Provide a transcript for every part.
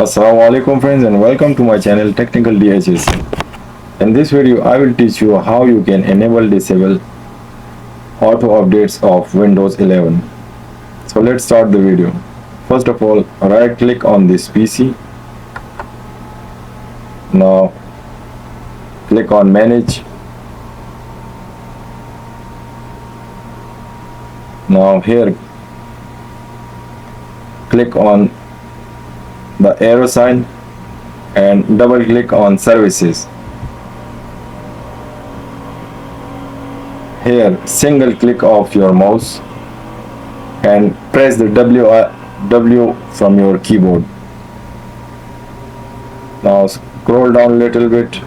Assalamu alaikum friends, and welcome to my channel Technical DHS. In this video I will teach you how you can enable disable auto updates of Windows 11. So let's start the video. First of all, right click on this PC. Now click on manage. Now here click on the arrow sign and double click on services. Here single click of your mouse and press the W from your keyboard. Now scroll down a little bit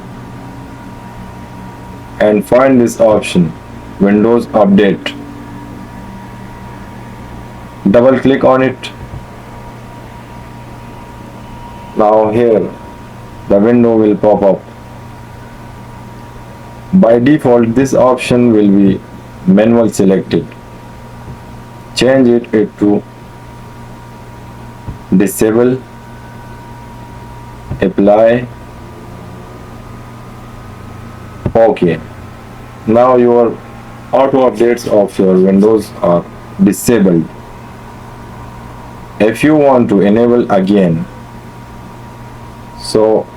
and find this option, Windows Update. Double click on it. Now here the window will pop up. By default this option will be manual selected. Change it to disable, apply, OK. Now your auto updates of your Windows are disabled. If you want to enable again, so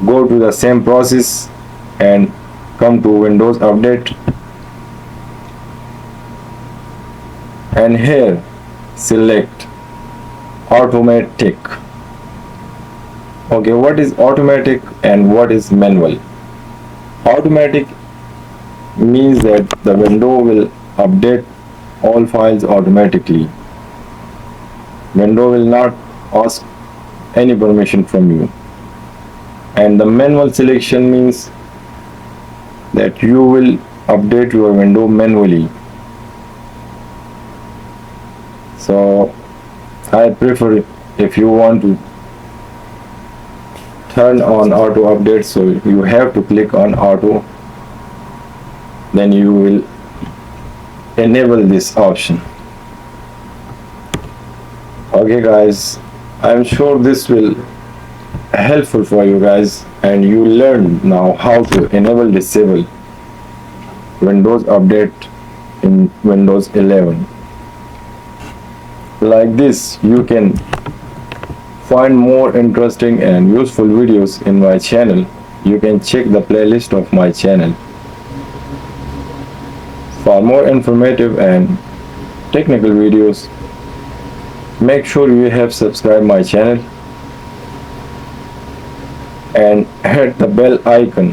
go to the same process and come to Windows Update, and here select automatic. Okay, what is automatic and what is manual? Automatic means that the window will update all files automatically. Window will not ask any permission from you. And the manual selection means that you will update your window manually. So I prefer, if you want to turn on auto update, so you have to click on auto, then you will enable this option. Okay guys, I'm sure this will helpful for you guys, and you learn now how to enable disable Windows Update in Windows 11. Like this you can find more interesting and useful videos in my channel. You can check the playlist of my channel. For more informative and technical videos, make sure you have subscribed my channel and hit the bell icon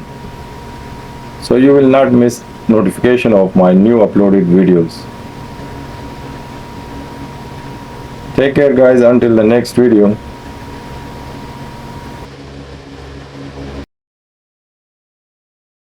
so you will not miss notification of my new uploaded videos. Take care guys, until the next video.